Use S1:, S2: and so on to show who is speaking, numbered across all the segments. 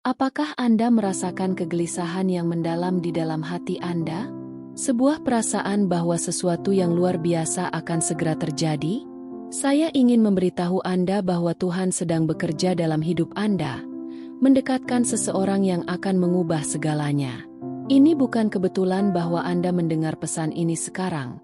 S1: Apakah Anda merasakan kegelisahan yang mendalam di dalam hati Anda? Sebuah perasaan bahwa sesuatu yang luar biasa akan segera terjadi? Saya ingin memberitahu Anda bahwa Tuhan sedang bekerja dalam hidup Anda, mendekatkan seseorang yang akan mengubah segalanya. Ini bukan kebetulan bahwa Anda mendengar pesan ini sekarang.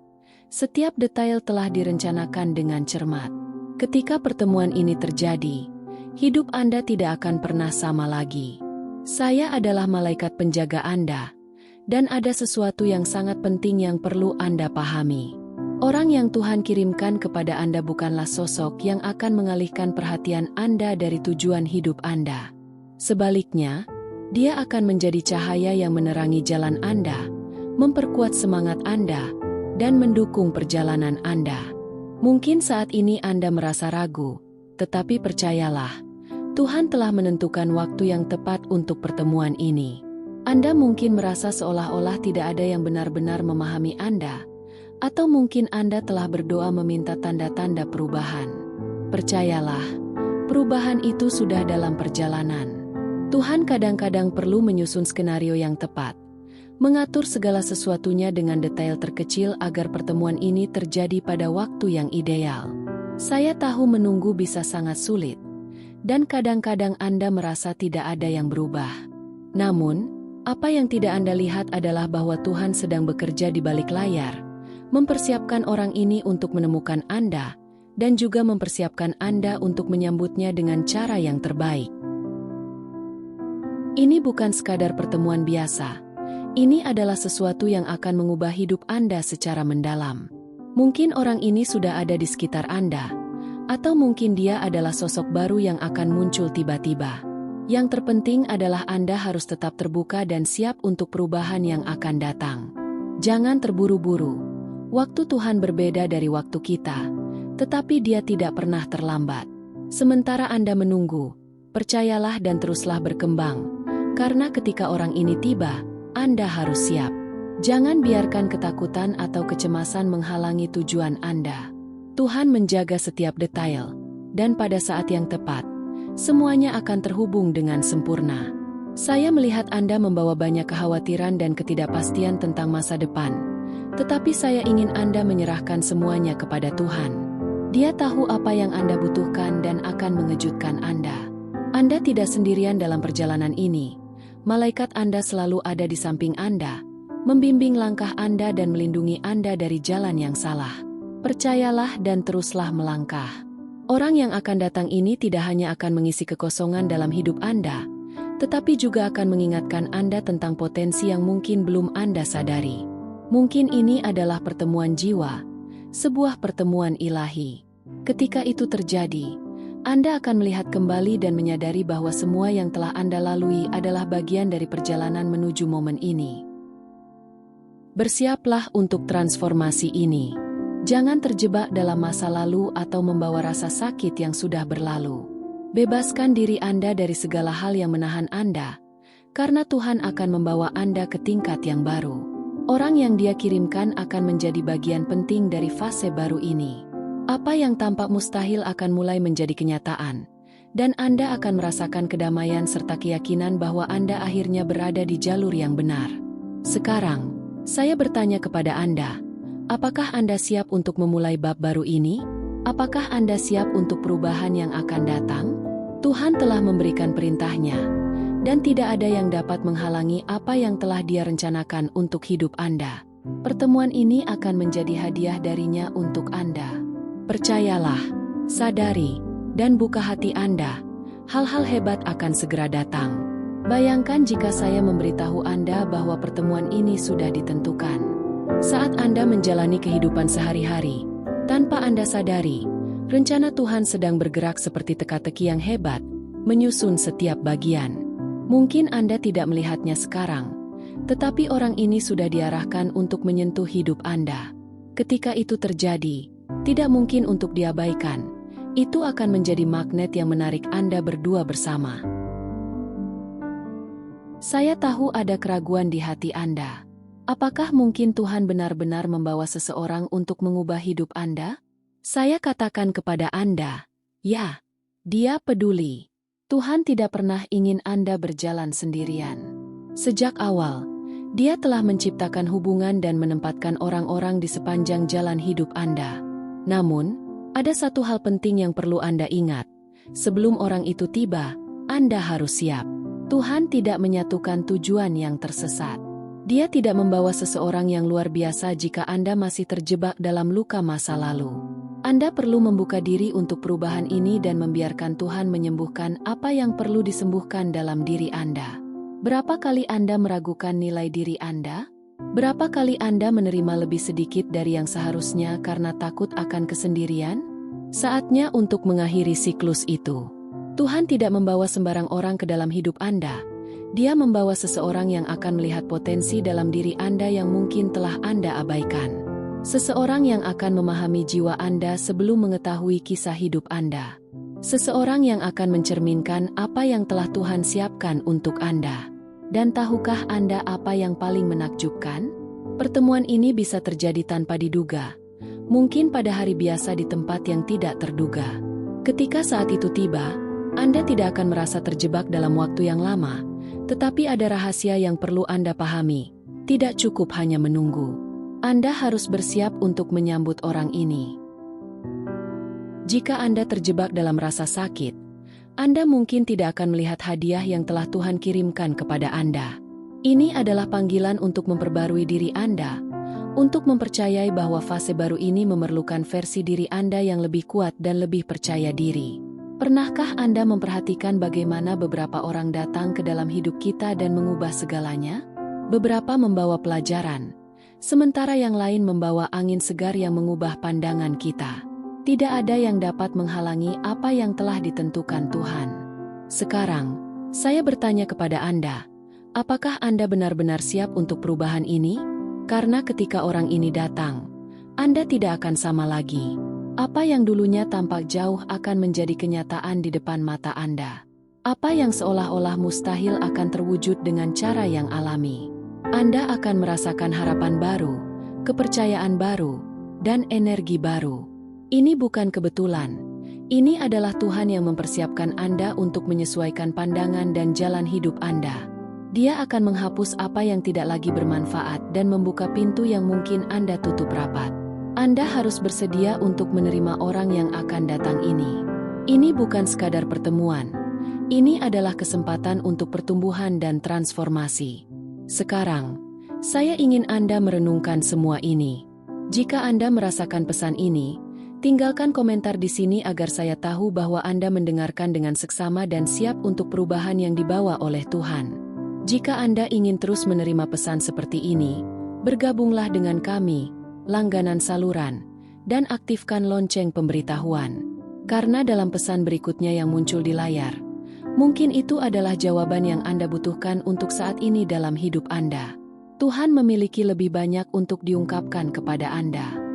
S1: Setiap detail telah direncanakan dengan cermat. Ketika pertemuan ini terjadi, hidup Anda tidak akan pernah sama lagi. Saya adalah malaikat penjaga Anda, dan ada sesuatu yang sangat penting yang perlu Anda pahami. Orang yang Tuhan kirimkan kepada Anda bukanlah sosok yang akan mengalihkan perhatian Anda dari tujuan hidup Anda. Sebaliknya, Dia akan menjadi cahaya yang menerangi jalan Anda, memperkuat semangat Anda, dan mendukung perjalanan Anda. Mungkin saat ini Anda merasa ragu, tetapi percayalah, Tuhan telah menentukan waktu yang tepat untuk pertemuan ini. Anda mungkin merasa seolah-olah tidak ada yang benar-benar memahami Anda, atau mungkin Anda telah berdoa meminta tanda-tanda perubahan. Percayalah, perubahan itu sudah dalam perjalanan. Tuhan kadang-kadang perlu menyusun skenario yang tepat, mengatur segala sesuatunya dengan detail terkecil agar pertemuan ini terjadi pada waktu yang ideal. Saya tahu menunggu bisa sangat sulit, dan kadang-kadang Anda merasa tidak ada yang berubah. Namun, apa yang tidak Anda lihat adalah bahwa Tuhan sedang bekerja di balik layar, mempersiapkan orang ini untuk menemukan Anda, dan juga mempersiapkan Anda untuk menyambutnya dengan cara yang terbaik. Ini bukan sekadar pertemuan biasa. Ini adalah sesuatu yang akan mengubah hidup Anda secara mendalam. Mungkin orang ini sudah ada di sekitar Anda, atau mungkin dia adalah sosok baru yang akan muncul tiba-tiba. Yang terpenting adalah Anda harus tetap terbuka dan siap untuk perubahan yang akan datang. Jangan terburu-buru. Waktu Tuhan berbeda dari waktu kita, tetapi Dia tidak pernah terlambat. Sementara Anda menunggu, percayalah dan teruslah berkembang, karena ketika orang ini tiba, Anda harus siap. Jangan biarkan ketakutan atau kecemasan menghalangi tujuan Anda. Tuhan menjaga setiap detail, dan pada saat yang tepat, semuanya akan terhubung dengan sempurna. Saya melihat Anda membawa banyak kekhawatiran dan ketidakpastian tentang masa depan, tetapi saya ingin Anda menyerahkan semuanya kepada Tuhan. Dia tahu apa yang Anda butuhkan dan akan mengejutkan Anda. Anda tidak sendirian dalam perjalanan ini. Malaikat Anda selalu ada di samping Anda, membimbing langkah Anda dan melindungi Anda dari jalan yang salah. Percayalah dan teruslah melangkah. Orang yang akan datang ini tidak hanya akan mengisi kekosongan dalam hidup Anda, tetapi juga akan mengingatkan Anda tentang potensi yang mungkin belum Anda sadari. Mungkin ini adalah pertemuan jiwa, sebuah pertemuan ilahi. Ketika itu terjadi, Anda akan melihat kembali dan menyadari bahwa semua yang telah Anda lalui adalah bagian dari perjalanan menuju momen ini. Bersiaplah untuk transformasi ini. Jangan terjebak dalam masa lalu atau membawa rasa sakit yang sudah berlalu. Bebaskan diri Anda dari segala hal yang menahan Anda, karena Tuhan akan membawa Anda ke tingkat yang baru. Orang yang Dia kirimkan akan menjadi bagian penting dari fase baru ini. Apa yang tampak mustahil akan mulai menjadi kenyataan, dan Anda akan merasakan kedamaian serta keyakinan bahwa Anda akhirnya berada di jalur yang benar. Sekarang, saya bertanya kepada Anda, apakah Anda siap untuk memulai bab baru ini? Apakah Anda siap untuk perubahan yang akan datang? Tuhan telah memberikan perintahnya, dan tidak ada yang dapat menghalangi apa yang telah Dia rencanakan untuk hidup Anda. Pertemuan ini akan menjadi hadiah darinya untuk Anda. Percayalah, sadari, dan buka hati Anda. Hal-hal hebat akan segera datang. Bayangkan jika saya memberitahu Anda bahwa pertemuan ini sudah ditentukan. Saat Anda menjalani kehidupan sehari-hari, tanpa Anda sadari, rencana Tuhan sedang bergerak seperti teka-teki yang hebat, menyusun setiap bagian. Mungkin Anda tidak melihatnya sekarang, tetapi orang ini sudah diarahkan untuk menyentuh hidup Anda. Ketika itu terjadi, tidak mungkin untuk diabaikan. Itu akan menjadi magnet yang menarik Anda berdua bersama. Saya tahu ada keraguan di hati Anda. Apakah mungkin Tuhan benar-benar membawa seseorang untuk mengubah hidup Anda? Saya katakan kepada Anda, ya, Dia peduli. Tuhan tidak pernah ingin Anda berjalan sendirian. Sejak awal, Dia telah menciptakan hubungan dan menempatkan orang-orang di sepanjang jalan hidup Anda. Namun, ada satu hal penting yang perlu Anda ingat. Sebelum orang itu tiba, Anda harus siap. Tuhan tidak menyatukan tujuan yang tersesat. Dia tidak membawa seseorang yang luar biasa jika Anda masih terjebak dalam luka masa lalu. Anda perlu membuka diri untuk perubahan ini dan membiarkan Tuhan menyembuhkan apa yang perlu disembuhkan dalam diri Anda. Berapa kali Anda meragukan nilai diri Anda? Berapa kali Anda menerima lebih sedikit dari yang seharusnya karena takut akan kesendirian? Saatnya untuk mengakhiri siklus itu. Tuhan tidak membawa sembarang orang ke dalam hidup Anda. Dia membawa seseorang yang akan melihat potensi dalam diri Anda yang mungkin telah Anda abaikan. Seseorang yang akan memahami jiwa Anda sebelum mengetahui kisah hidup Anda. Seseorang yang akan mencerminkan apa yang telah Tuhan siapkan untuk Anda. Dan tahukah Anda apa yang paling menakjubkan? Pertemuan ini bisa terjadi tanpa diduga. Mungkin pada hari biasa di tempat yang tidak terduga. Ketika saat itu tiba, Anda tidak akan merasa terjebak dalam waktu yang lama, tetapi ada rahasia yang perlu Anda pahami. Tidak cukup hanya menunggu. Anda harus bersiap untuk menyambut orang ini. Jika Anda terjebak dalam rasa sakit, Anda mungkin tidak akan melihat hadiah yang telah Tuhan kirimkan kepada Anda. Ini adalah panggilan untuk memperbarui diri Anda, untuk mempercayai bahwa fase baru ini memerlukan versi diri Anda yang lebih kuat dan lebih percaya diri. Pernahkah Anda memperhatikan bagaimana beberapa orang datang ke dalam hidup kita dan mengubah segalanya? Beberapa membawa pelajaran, sementara yang lain membawa angin segar yang mengubah pandangan kita. Tidak ada yang dapat menghalangi apa yang telah ditentukan Tuhan. Sekarang, saya bertanya kepada Anda, apakah Anda benar-benar siap untuk perubahan ini? Karena ketika orang ini datang, Anda tidak akan sama lagi. Apa yang dulunya tampak jauh akan menjadi kenyataan di depan mata Anda. Apa yang seolah-olah mustahil akan terwujud dengan cara yang alami. Anda akan merasakan harapan baru, kepercayaan baru, dan energi baru. Ini bukan kebetulan. Ini adalah Tuhan yang mempersiapkan Anda untuk menyesuaikan pandangan dan jalan hidup Anda. Dia akan menghapus apa yang tidak lagi bermanfaat dan membuka pintu yang mungkin Anda tutup rapat. Anda harus bersedia untuk menerima orang yang akan datang ini. Ini bukan sekadar pertemuan. Ini adalah kesempatan untuk pertumbuhan dan transformasi. Sekarang, saya ingin Anda merenungkan semua ini. Jika Anda merasakan pesan ini, tinggalkan komentar di sini agar saya tahu bahwa Anda mendengarkan dengan seksama dan siap untuk perubahan yang dibawa oleh Tuhan. Jika Anda ingin terus menerima pesan seperti ini, bergabunglah dengan kami, langganan saluran, dan aktifkan lonceng pemberitahuan. Karena dalam pesan berikutnya yang muncul di layar, mungkin itu adalah jawaban yang Anda butuhkan untuk saat ini dalam hidup Anda. Tuhan memiliki lebih banyak untuk diungkapkan kepada Anda.